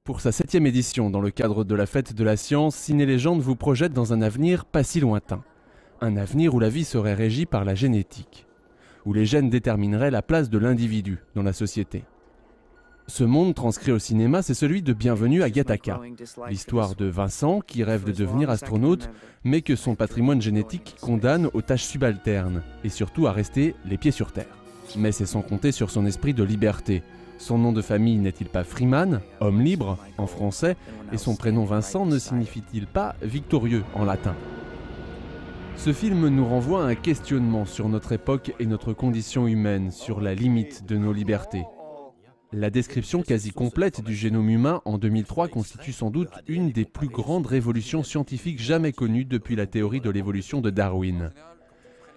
Pour sa 7e édition, dans le cadre de la Fête de la Science, Ciné Légende vous projette dans un avenir pas si lointain. Un avenir où la vie serait régie par la génétique, où les gènes détermineraient la place de l'individu dans la société. Ce monde transcrit au cinéma, c'est celui de Bienvenue à Gattaca, l'histoire de Vincent qui rêve de devenir astronaute, mais que son patrimoine génétique condamne aux tâches subalternes et surtout à rester les pieds sur terre. Mais c'est sans compter sur son esprit de liberté. Son nom de famille n'est-il pas Freeman, homme libre, en français, et son prénom Vincent ne signifie-t-il pas victorieux en latin? Ce film nous renvoie à un questionnement sur notre époque et notre condition humaine, sur la limite de nos libertés. La description quasi complète du génome humain en 2003 constitue sans doute une des plus grandes révolutions scientifiques jamais connues depuis la théorie de l'évolution de Darwin.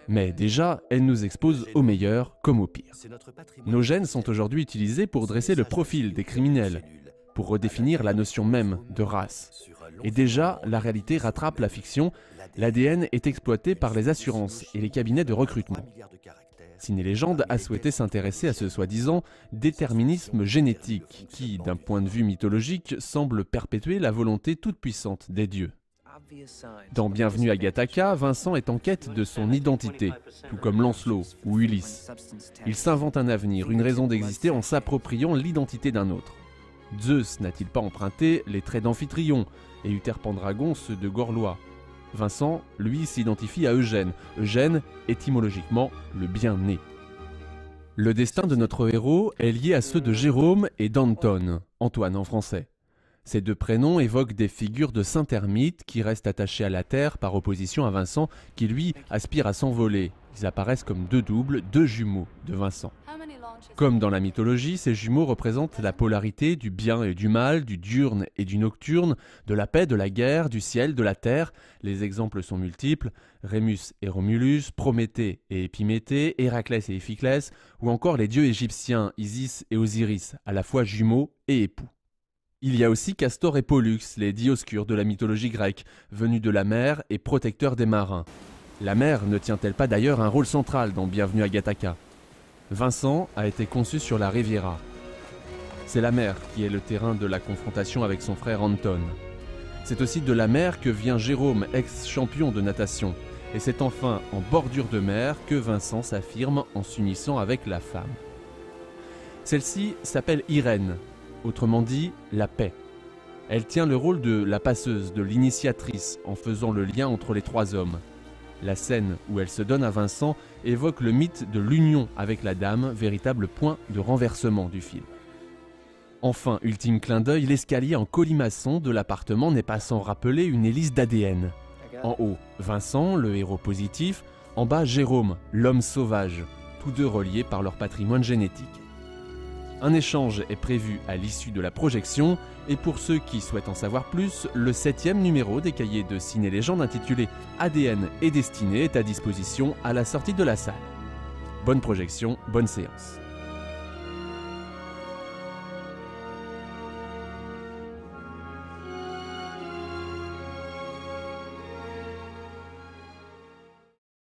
Mais déjà, elle nous expose au meilleur comme au pire. Nos gènes sont aujourd'hui utilisés pour dresser le profil des criminels, pour redéfinir la notion même de race. Et déjà, la réalité rattrape la fiction, l'ADN est exploité par les assurances et les cabinets de recrutement. Ciné Légende a souhaité s'intéresser à ce soi-disant déterminisme génétique qui, d'un point de vue mythologique, semble perpétuer la volonté toute-puissante des dieux. Dans Bienvenue à Gattaca, Vincent est en quête de son identité, tout comme Lancelot ou Ulysse. Il s'invente un avenir, une raison d'exister en s'appropriant l'identité d'un autre. Zeus n'a-t-il pas emprunté les traits d'Amphitryon et Uther Pendragon ceux de Gorlois? Vincent, lui, s'identifie à Eugène. Eugène, étymologiquement, le bien-né. Le destin de notre héros est lié à ceux de Jérôme et d'Anton, Antoine en français. Ces deux prénoms évoquent des figures de saints ermites qui restent attachés à la terre par opposition à Vincent qui, lui, aspire à s'envoler. Ils apparaissent comme deux doubles, deux jumeaux de Vincent. Comme dans la mythologie, ces jumeaux représentent la polarité du bien et du mal, du diurne et du nocturne, de la paix, de la guerre, du ciel, de la terre. Les exemples sont multiples, Rémus et Romulus, Prométhée et Épiméthée, Héraclès et Iphiclès, ou encore les dieux égyptiens Isis et Osiris, à la fois jumeaux et époux. Il y a aussi Castor et Pollux, les dioscures de la mythologie grecque, venus de la mer et protecteurs des marins. La mer ne tient-elle pas d'ailleurs un rôle central dans Bienvenue à Gattaca? Vincent a été conçu sur la Riviera. C'est la mer qui est le terrain de la confrontation avec son frère Anton. C'est aussi de la mer que vient Jérôme, ex-champion de natation. Et c'est enfin en bordure de mer que Vincent s'affirme en s'unissant avec la femme. Celle-ci s'appelle Irène, autrement dit la paix. Elle tient le rôle de la passeuse, de l'initiatrice, en faisant le lien entre les trois hommes. La scène où elle se donne à Vincent évoque le mythe de l'union avec la dame, véritable point de renversement du film. Enfin, ultime clin d'œil, l'escalier en colimaçon de l'appartement n'est pas sans rappeler une hélice d'ADN. En haut, Vincent, le héros positif, en bas, Jérôme, l'homme sauvage, tous deux reliés par leur patrimoine génétique. Un échange est prévu à l'issue de la projection et pour ceux qui souhaitent en savoir plus, le 7e numéro des cahiers de Ciné Légende intitulé ADN et Destinée est à disposition à la sortie de la salle. Bonne projection, bonne séance.